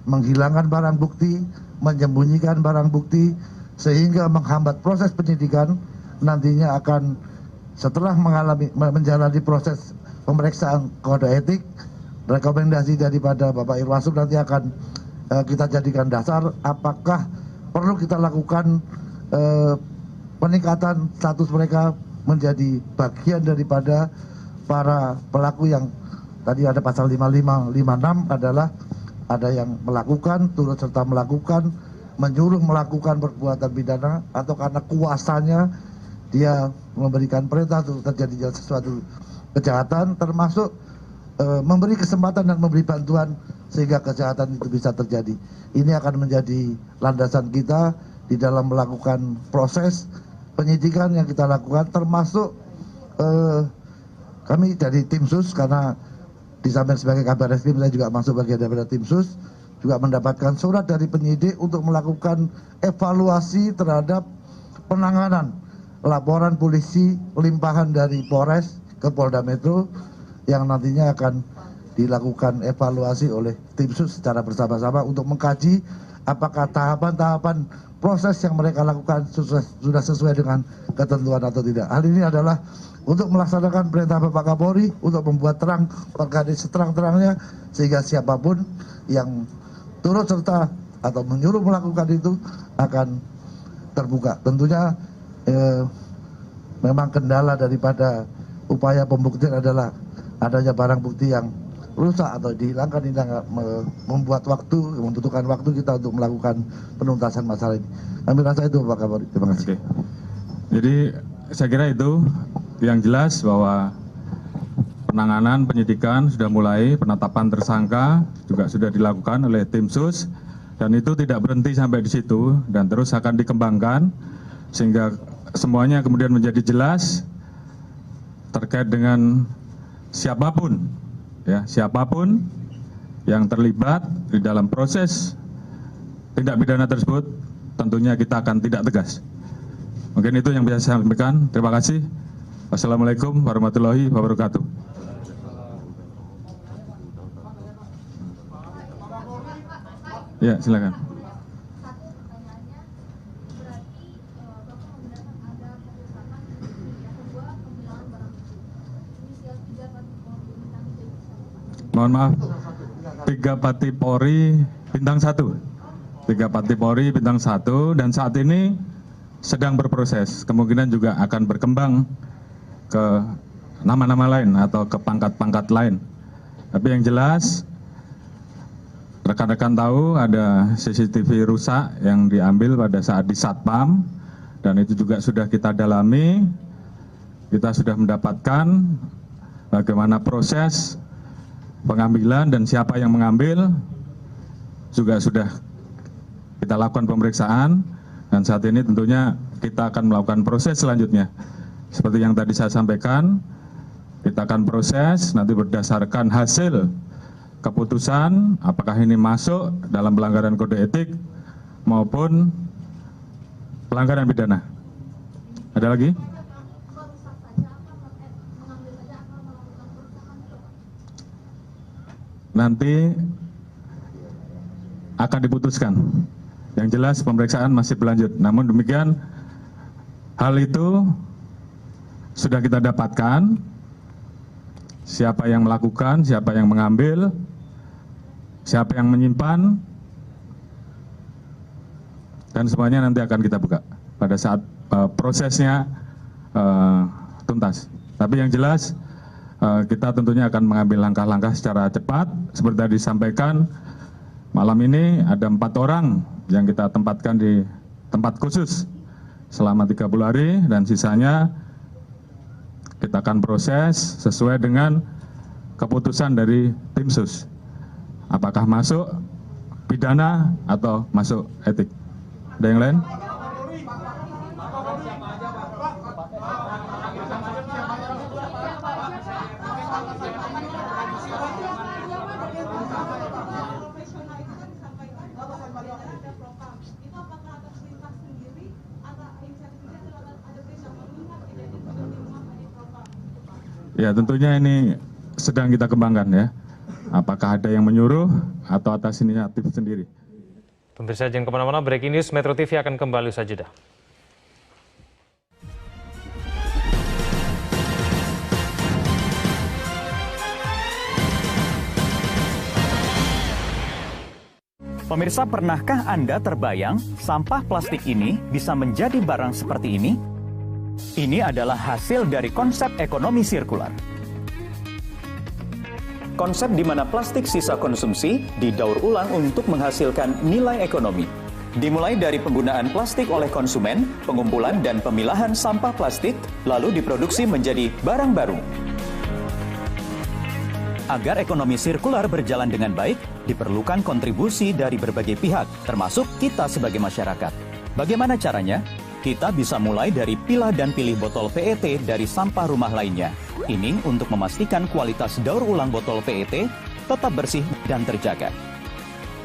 Speaker 2: menghilangkan barang bukti, menyembunyikan barang bukti, sehingga menghambat proses penyidikan, nantinya akan setelah menjalani proses pemeriksaan kode etik, rekomendasi daripada Bapak Irwasum nanti akan kita jadikan dasar apakah perlu kita lakukan peningkatan status mereka menjadi bagian daripada para pelaku yang tadi ada pasal 55, 56 adalah ada yang melakukan, turut serta melakukan, menyuruh melakukan perbuatan pidana, atau karena kuasanya dia memberikan perintah untuk terjadinya sesuatu kejahatan, termasuk memberi kesempatan dan memberi bantuan sehingga kejahatan itu bisa terjadi. Ini akan menjadi landasan kita di dalam melakukan proses penyidikan yang kita lakukan, termasuk kami dari tim sus, karena di samping sebagai Kabar Eskrim saya juga masuk bagian daripada tim sus, juga mendapatkan surat dari penyidik untuk melakukan evaluasi terhadap penanganan laporan polisi limpahan dari Polres ke Polda Metro yang nantinya akan dilakukan evaluasi oleh tim sus secara bersama-sama untuk mengkaji apakah tahapan-tahapan proses yang mereka lakukan sudah sesuai dengan ketentuan atau tidak. Hal ini adalah untuk melaksanakan perintah Bapak Kapolri untuk membuat terang perkara seterang-terangnya, sehingga siapapun yang turut serta atau menyuruh melakukan itu akan terbuka. Tentunya memang kendala daripada upaya pembuktian adalah adanya barang bukti yang rusak atau dihilangkan, ini membuat waktu, membutuhkan waktu kita untuk melakukan penuntasan masalah ini. Kami rasa itu Pak Kapolri. Terima kasih.
Speaker 1: Oke. Jadi saya kira itu yang jelas bahwa penanganan penyidikan sudah mulai, penetapan tersangka juga sudah dilakukan oleh tim sus, dan itu tidak berhenti sampai di situ dan terus akan dikembangkan sehingga semuanya kemudian menjadi jelas terkait dengan siapapun ya, siapapun yang terlibat di dalam proses tindak pidana tersebut, tentunya kita akan tidak tegas. Mungkin itu yang bisa saya sampaikan. Terima kasih. Wassalamualaikum warahmatullahi wabarakatuh. Ya, silakan. Mohon maaf, 3 Pati Polri bintang 1. 3 Pati Polri bintang 1 dan saat ini sedang berproses. Kemungkinan juga akan berkembang ke nama-nama lain atau ke pangkat-pangkat lain. Tapi yang jelas, rekan-rekan tahu ada CCTV rusak yang diambil pada saat di Satpam dan itu juga sudah kita dalami. Kita sudah mendapatkan bagaimana proses pengambilan dan siapa yang mengambil juga sudah kita lakukan pemeriksaan dan saat ini tentunya kita akan melakukan proses selanjutnya. Seperti yang tadi saya sampaikan, kita akan proses nanti berdasarkan hasil keputusan apakah ini masuk dalam pelanggaran kode etik maupun pelanggaran pidana. Ada lagi? Nanti akan diputuskan. Yang jelas pemeriksaan masih berlanjut. Namun demikian, hal itu sudah kita dapatkan. Siapa yang melakukan, siapa yang mengambil, siapa yang menyimpan, dan semuanya nanti akan kita buka pada saat prosesnya tuntas. Tapi yang jelas, kita tentunya akan mengambil langkah-langkah secara cepat. Seperti tadi disampaikan, malam ini ada 4 orang yang kita tempatkan di tempat khusus selama 30 hari dan sisanya kita akan proses sesuai dengan keputusan dari tim sus. Apakah masuk pidana atau masuk etik. Ada yang lain? Ya, tentunya ini sedang kita kembangkan ya. Apakah ada yang menyuruh atau atas inisiatif sendiri.
Speaker 6: Pemirsa jangan kemana-mana, breaking news Metro TV akan kembali usai jeda.
Speaker 9: Pemirsa, pernahkah Anda terbayang sampah plastik ini bisa menjadi barang seperti ini? Ini adalah hasil dari konsep ekonomi sirkular. Konsep di mana plastik sisa konsumsi didaur ulang untuk menghasilkan nilai ekonomi. Dimulai dari penggunaan plastik oleh konsumen, pengumpulan dan pemilahan sampah plastik, lalu diproduksi menjadi barang baru. Agar ekonomi sirkular berjalan dengan baik, diperlukan kontribusi dari berbagai pihak, termasuk kita sebagai masyarakat. Bagaimana caranya? Kita bisa mulai dari pilah dan pilih botol PET dari sampah rumah lainnya. Ini untuk memastikan kualitas daur ulang botol PET tetap bersih dan terjaga.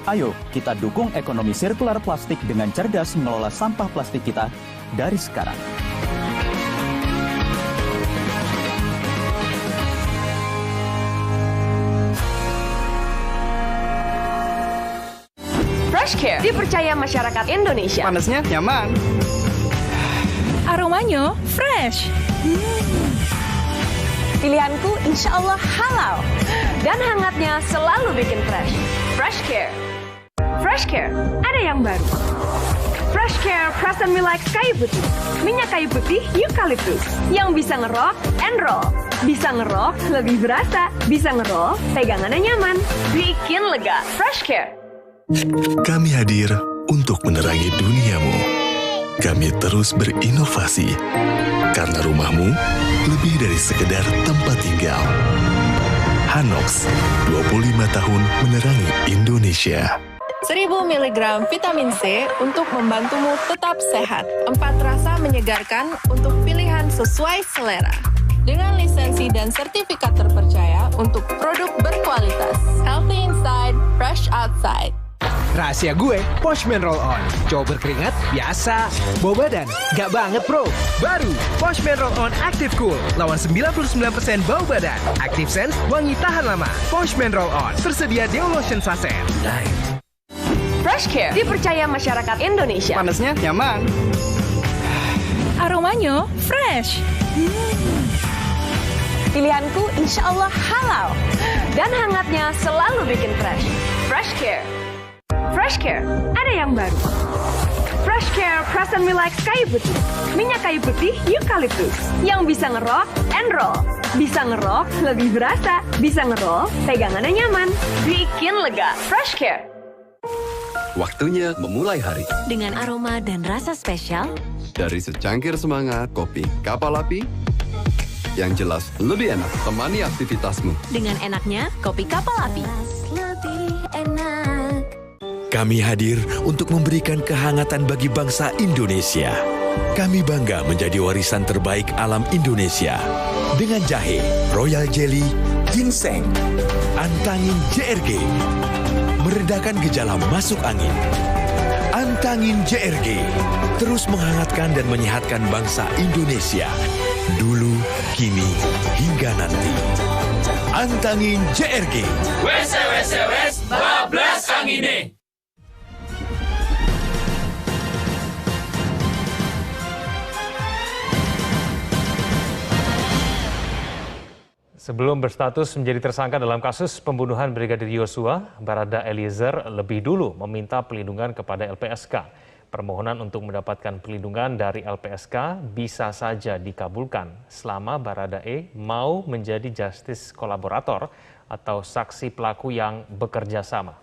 Speaker 9: Ayo, kita dukung ekonomi sirkular plastik dengan cerdas mengelola sampah plastik kita dari sekarang.
Speaker 10: FreshCare dipercaya masyarakat Indonesia.
Speaker 11: Panasnya nyaman.
Speaker 10: Aromanya fresh. Pilihanku insya Allah halal. Dan hangatnya selalu bikin fresh. FreshCare. FreshCare, ada yang baru. FreshCare Present Relax Kayu Putih. Minyak kayu putih eukaliptus. Yang bisa ngerok and roll. Bisa ngerok lebih berasa. Bisa ngerol, pegangannya nyaman. Bikin lega. FreshCare.
Speaker 12: Kami hadir untuk menerangi duniamu. Kami terus berinovasi, karena rumahmu lebih dari sekedar tempat tinggal. Hanox, 25 tahun menerangi Indonesia.
Speaker 13: 1000 mg vitamin C untuk membantumu tetap sehat. 4 rasa menyegarkan untuk pilihan sesuai selera. dengan lisensi dan sertifikat terpercaya untuk produk berkualitas. Healthy inside, fresh outside.
Speaker 11: Rahasia gue, Poshman Roll On. Cowok berkeringat, biasa. Bawa badan, gak banget bro. Baru, Poshman Roll On Active Cool. Lawan 99% bau badan. Active Sense, wangi tahan lama. Poshman Roll On, tersedia Deo Lotion Sachet.
Speaker 10: Fresh Care dipercaya masyarakat Indonesia.
Speaker 11: Panasnya nyaman.
Speaker 13: Aromanya fresh.
Speaker 10: Pilihanku insya Allah halal. Dan hangatnya selalu bikin fresh. Fresh Care. Fresh Care, ada yang baru. Fresh Care Present Me Like kayu putih. Minyak kayu putih eukaliptus yang bisa ngerok and roll. Bisa ngerok, lebih berasa. Bisa ngerol, pegangannya nyaman. Bikin lega. Fresh Care.
Speaker 14: Waktunya memulai hari.
Speaker 15: Dengan aroma dan rasa spesial.
Speaker 14: Dari secangkir semangat kopi kapal api. Yang jelas lebih enak temani aktivitasmu.
Speaker 15: Dengan enaknya kopi kapal api.
Speaker 12: Lebih enak. Kami hadir untuk memberikan kehangatan bagi bangsa Indonesia. Kami bangga menjadi warisan terbaik alam Indonesia. Dengan jahe, royal jelly, ginseng, antangin JRG. Meredakan gejala masuk angin. Antangin JRG. Terus menghangatkan dan menyehatkan bangsa Indonesia. Dulu, kini, hingga nanti. Antangin JRG.
Speaker 16: Wes, bablas angine.
Speaker 6: Sebelum berstatus menjadi tersangka dalam kasus pembunuhan Brigadir Yosua, Barada Eliezer lebih dulu meminta perlindungan kepada LPSK. Permohonan untuk mendapatkan perlindungan dari LPSK bisa saja dikabulkan selama Barada E mau menjadi justice kolaborator atau saksi pelaku yang bekerja sama.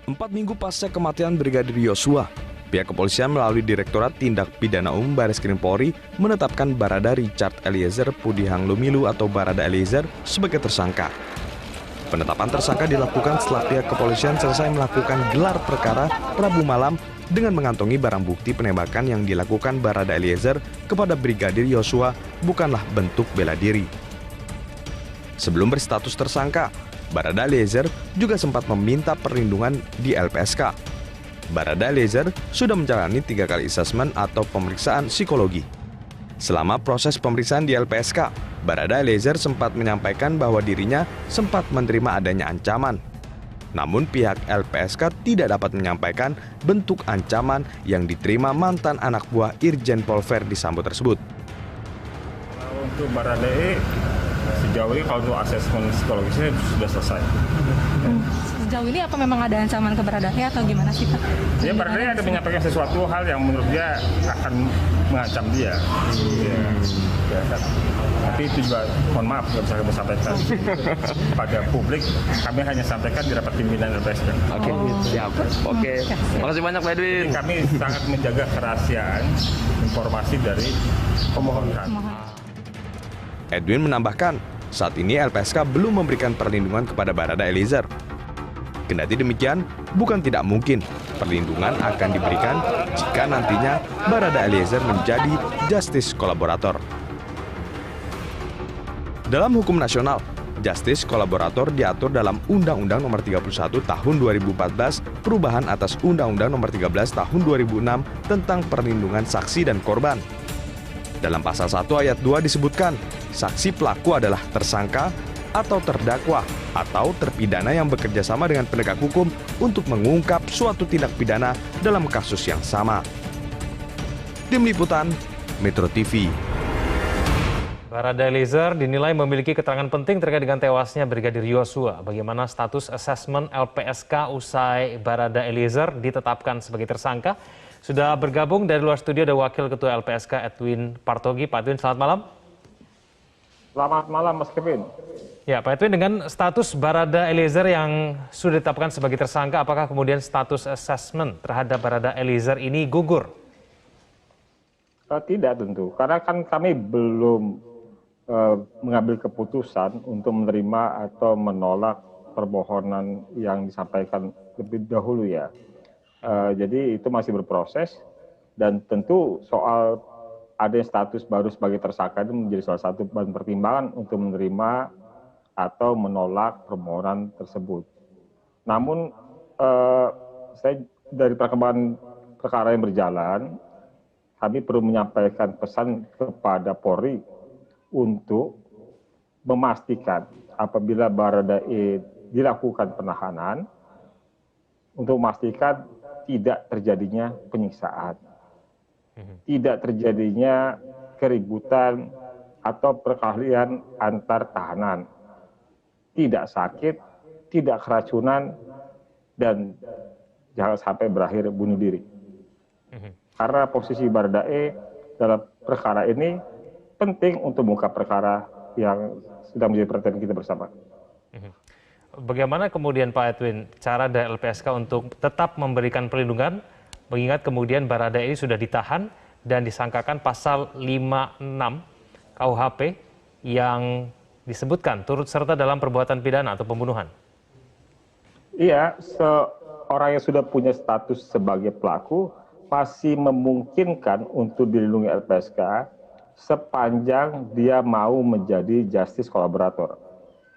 Speaker 17: Empat minggu pasca kematian Brigadir Yosua, pihak kepolisian melalui Direktorat Tindak Pidana Umum Bareskrim Polri menetapkan Barada Richard Eliezer Pudihang Lumilu atau Barada Eliezer sebagai tersangka. Penetapan tersangka dilakukan setelah pihak kepolisian selesai melakukan gelar perkara Rabu malam dengan mengantongi barang bukti penembakan yang dilakukan Barada Eliezer kepada Brigadir Yosua bukanlah bentuk bela diri. Sebelum berstatus tersangka, Barada Eliezer juga sempat meminta perlindungan di LPSK. Barada Eliezer sudah menjalani 3 kali asesmen atau pemeriksaan psikologi. Selama proses pemeriksaan di LPSK, Barada Eliezer sempat menyampaikan bahwa dirinya sempat menerima adanya ancaman. Namun pihak LPSK tidak dapat menyampaikan bentuk ancaman yang diterima mantan anak buah Irjen Pol Verdi Sambo tersebut.
Speaker 18: Untuk Barada E, sejauh ini kalau untuk asesmen psikologisnya sudah selesai.
Speaker 19: Sejauh ini apa memang ada ancaman keberadaannya atau gimana sih Pak?
Speaker 18: Ya Barada ada menyampaikan sesuatu hal yang menurut dia akan mengancam dia. Ya, kan. Tapi itu juga mohon maaf nggak bisa kami sampaikan pada publik. Kami hanya sampaikan di rapat pimpinan LPSK.
Speaker 17: Oke, siap. Oke. Makasih banyak Pak Edwin.
Speaker 18: Kami sangat menjaga kerahasiaan informasi dari pemohon.
Speaker 17: Edwin menambahkan, saat ini LPSK belum memberikan perlindungan kepada Barada Eliezer. Kendati demikian, bukan tidak mungkin perlindungan akan diberikan jika nantinya Barada Eliezer menjadi justice kolaborator. Dalam hukum nasional, justice kolaborator diatur dalam Undang-Undang Nomor 31 Tahun 2014 perubahan atas Undang-Undang Nomor 13 Tahun 2006 tentang perlindungan saksi dan korban. Dalam pasal 1 ayat 2 disebutkan, saksi pelaku adalah tersangka atau terdakwa atau terpidana yang bekerja sama dengan penegak hukum untuk mengungkap suatu tindak pidana dalam kasus yang sama. Tim Liputan, Metro TV.
Speaker 6: Barada Eliezer dinilai memiliki keterangan penting terkait dengan tewasnya Brigadir Yosua. Bagaimana status asesmen LPSK usai Barada Eliezer ditetapkan sebagai tersangka? Sudah bergabung dari luar studio ada Wakil Ketua LPSK Edwin Partogi. Pak Edwin, selamat malam.
Speaker 18: Selamat malam Mas Kevin.
Speaker 6: Ya Pak Edwin, dengan status Barada Eliezer yang sudah ditetapkan sebagai tersangka, apakah kemudian status asesmen terhadap Barada Eliezer ini gugur?
Speaker 18: Tidak tentu, karena kan kami belum mengambil keputusan untuk menerima atau menolak permohonan yang disampaikan lebih dahulu ya. Jadi itu masih berproses dan tentu soal adanya status baru sebagai tersangka itu menjadi salah satu bahan pertimbangan untuk menerima atau menolak permohonan tersebut. Namun saya dari perkembangan perkara yang berjalan, kami perlu menyampaikan pesan kepada Polri untuk memastikan apabila Baradae dilakukan penahanan, untuk memastikan tidak terjadinya penyiksaan, tidak terjadinya keributan atau perkelahian antar tahanan, tidak sakit, tidak keracunan, dan jangan sampai berakhir bunuh diri. Karena posisi Baradae dalam perkara ini penting untuk mengungkap perkara yang sedang menjadi perhatian kita bersama.
Speaker 6: Bagaimana kemudian Pak Edwin cara dari LPSK untuk tetap memberikan perlindungan, mengingat kemudian Baradae ini sudah ditahan dan disangkakan pasal 56 KUHP yang disebutkan turut serta dalam perbuatan pidana atau pembunuhan?
Speaker 18: Iya, seorang yang sudah punya status sebagai pelaku masih memungkinkan untuk dilindungi LPSK sepanjang dia mau menjadi justice collaborator.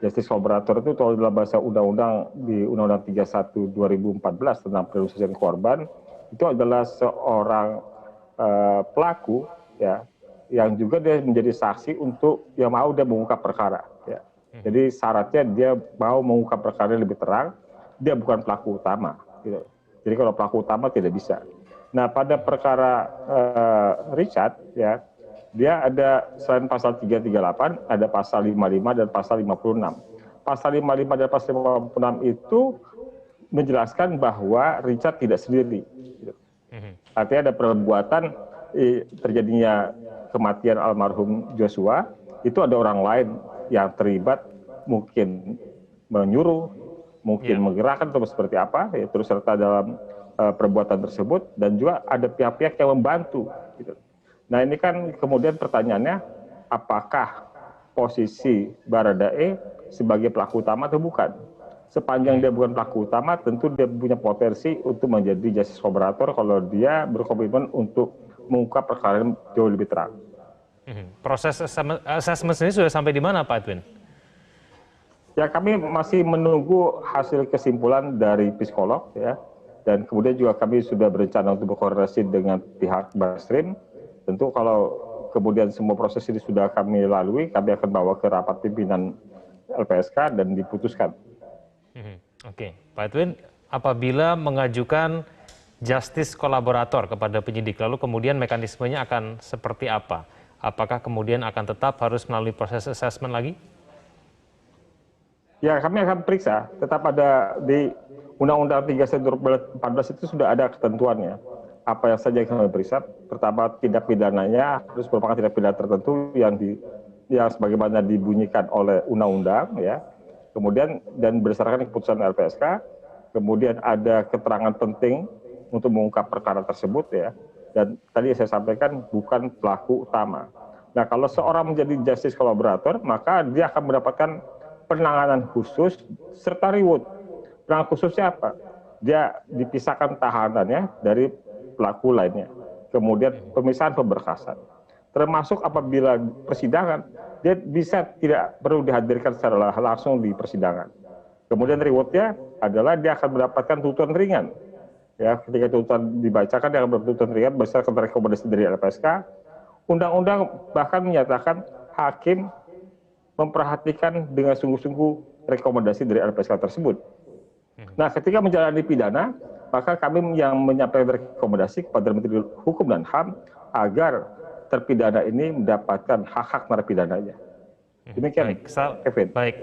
Speaker 18: Justice collaborator itu kalau dalam bahasa undang-undang di Undang-Undang 31 2014 tentang perlindungan korban itu adalah seorang pelaku ya yang juga dia menjadi saksi untuk yang mau dia mengungkap perkara ya. Jadi syaratnya dia mau mengungkap perkara lebih terang, dia bukan pelaku utama gitu. Jadi kalau pelaku utama tidak bisa. Nah, pada perkara Richard ya, dia ada selain pasal 338 ada pasal 55 dan pasal 56. Pasal 55 dan pasal 56 itu menjelaskan bahwa Richard tidak sendiri. Gitu. Artinya ada perbuatan terjadinya kematian almarhum Joshua, itu ada orang lain yang terlibat, mungkin menyuruh, mungkin menggerakkan atau seperti apa, ya, terus serta dalam perbuatan tersebut, dan juga ada pihak-pihak yang membantu. Gitu. Nah ini kan kemudian pertanyaannya, apakah posisi Baradae sebagai pelaku utama atau bukan? Sepanjang dia bukan pelaku utama, tentu dia punya potensi untuk menjadi justice collaborator kalau dia berkomitmen untuk mengungkap perkara yang jauh lebih terang.
Speaker 6: Proses assessment ini sudah sampai di mana, Pak Edwin?
Speaker 18: Ya, kami masih menunggu hasil kesimpulan dari psikolog, ya, dan kemudian juga kami sudah berencana untuk berkoordinasi dengan pihak Barreskrim. Tentu kalau kemudian semua proses ini sudah kami lalui, kami akan bawa ke rapat pimpinan LPSK dan diputuskan.
Speaker 6: Oke, Pak Edwin, apabila mengajukan justice kolaborator kepada penyidik, lalu kemudian mekanismenya akan seperti apa? Apakah kemudian akan tetap harus melalui proses assessment lagi?
Speaker 18: Ya, kami akan periksa. Tetap ada di Undang-Undang 31/2014 itu sudah ada ketentuannya. Apa yang saja yang kami periksa. Pertama, tindak pidananya harus merupakan tindak pidana tertentu yang sebagaimana dibunyikan oleh undang-undang, ya. Kemudian dan berdasarkan keputusan LPSK, kemudian ada keterangan penting untuk mengungkap perkara tersebut, ya. Dan tadi saya sampaikan bukan pelaku utama. Nah, kalau seorang menjadi justice collaborator, maka dia akan mendapatkan penanganan khusus serta reward. Penanganan khususnya apa? Dia dipisahkan tahanannya dari pelaku lainnya. Kemudian pemisahan pemberkasan. Termasuk apabila persidangan, dia bisa tidak perlu dihadirkan secara langsung di persidangan. Kemudian rewardnya adalah dia akan mendapatkan tuntutan ringan. Ya, ketika tuntutan dibacakan, dia akan mendapatkan tuntutan ringan berdasarkan rekomendasi dari LPSK. Undang-undang bahkan menyatakan hakim memperhatikan dengan sungguh-sungguh rekomendasi dari LPSK tersebut. Nah, ketika menjalani pidana, maka kami yang menyampaikan rekomendasi kepada Menteri Hukum dan HAM agar terpidana ini mendapatkan hak-hak narapidana-nya. Demikian, Kevin.
Speaker 6: Baik.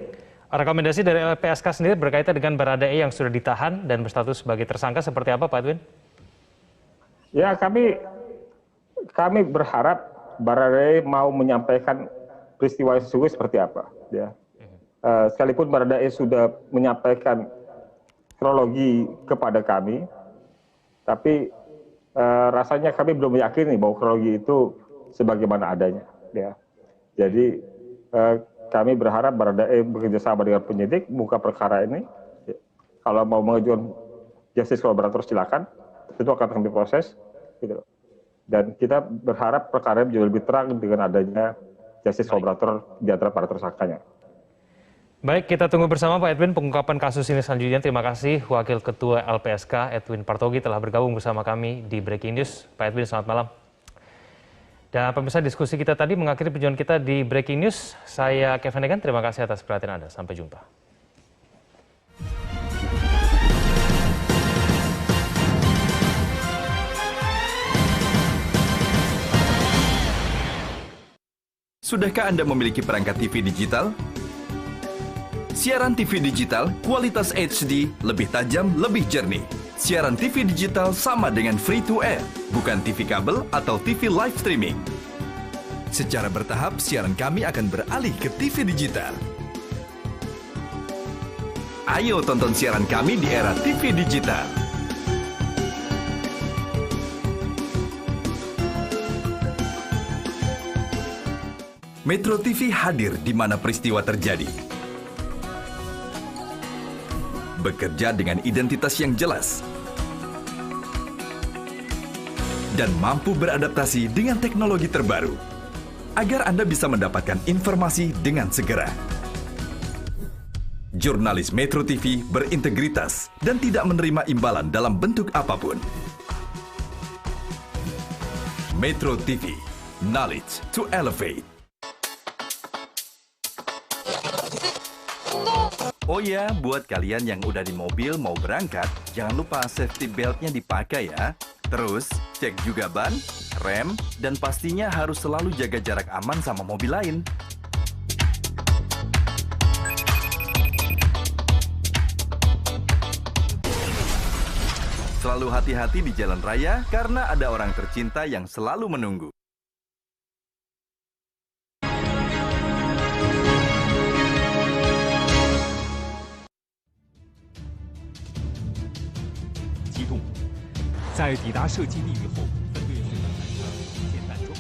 Speaker 6: Rekomendasi dari LPSK sendiri berkaitan dengan Baradae yang sudah ditahan dan berstatus sebagai tersangka seperti apa, Pak Edwin?
Speaker 18: Ya, kami berharap Baradae mau menyampaikan peristiwa sesungguhnya seperti apa. Ya. Sekalipun Baradae sudah menyampaikan kronologi kepada kami, tapi rasanya kami belum meyakini bahwa kronologi itu sebagaimana adanya. Ya. Jadi kami berharap Baradae bekerja sama dengan penyidik buka perkara ini. Kalau mau mengajukan justice kolaborator silakan, itu akan kami proses. Gitu. Dan kita berharap perkara ini menjadi lebih terang dengan adanya justice kolaborator di antara para tersangkanya.
Speaker 6: Baik, kita tunggu bersama Pak Edwin pengungkapan kasus ini selanjutnya. Terima kasih Wakil Ketua LPSK Edwin Partogi telah bergabung bersama kami di Breaking News. Pak Edwin, selamat malam. Dan pemirsa, diskusi kita tadi mengakhiri perjuangan kita di Breaking News. Saya Kevin Egan, terima kasih atas perhatian Anda. Sampai jumpa.
Speaker 20: Sudahkah Anda memiliki perangkat TV digital? Siaran TV digital kualitas HD, lebih tajam, lebih jernih. Siaran TV digital sama dengan free to air, bukan TV kabel atau TV live streaming. Secara bertahap, siaran kami akan beralih ke TV digital. Ayo tonton siaran kami di era TV digital. Metro TV hadir di mana peristiwa terjadi. Bekerja dengan identitas yang jelas dan mampu beradaptasi dengan teknologi terbaru agar Anda bisa mendapatkan informasi dengan segera. Jurnalis Metro TV berintegritas dan tidak menerima imbalan dalam bentuk apapun. Metro TV, knowledge to elevate. Oh ya, buat kalian yang udah di mobil mau berangkat, jangan lupa safety belt-nya dipakai ya. Terus, cek juga ban, rem, dan pastinya harus selalu jaga jarak aman sama mobil lain. Selalu hati-hati di jalan raya karena ada orang tercinta yang selalu menunggu.
Speaker 21: Jidong， 在抵达射击地域后，分队随着坦克简单装。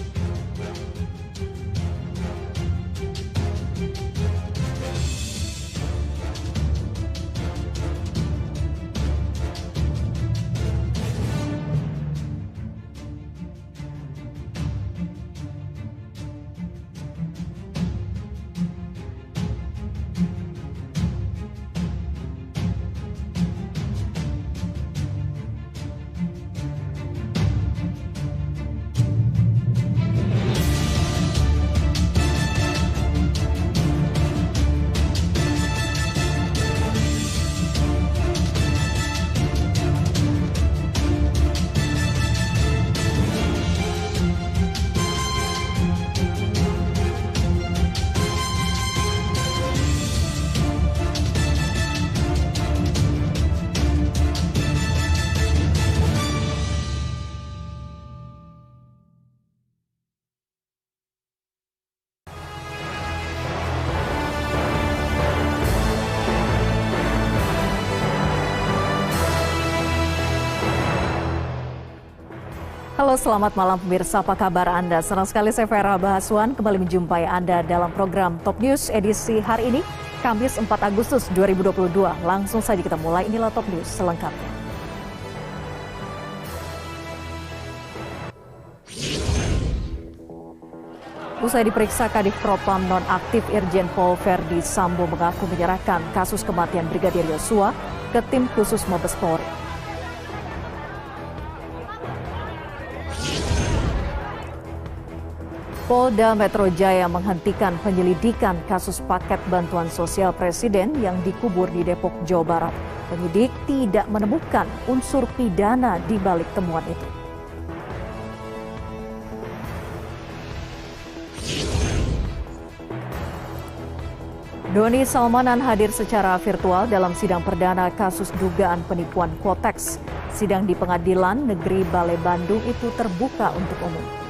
Speaker 22: Halo, selamat malam pemirsa, apa kabar Anda? Senang sekali saya Vera Bahaswan kembali menjumpai Anda dalam program Top News edisi hari ini, Kamis 4 Agustus 2022. Langsung saja kita mulai, inilah Top News selengkapnya. Usai diperiksa, Kadif Propam nonaktif Irjen Pol Verdi Sambo mengaku menyerahkan kasus kematian Brigadir Yosua ke tim khusus Mabes Polri. Polda Metro Jaya menghentikan penyelidikan kasus paket bantuan sosial Presiden yang dikubur di Depok, Jawa Barat. Penyidik tidak menemukan unsur pidana di balik temuan itu. Doni Salmanan hadir secara virtual dalam sidang perdana kasus dugaan penipuan Quotex. Sidang di Pengadilan Negeri Balai Bandung itu terbuka untuk umum.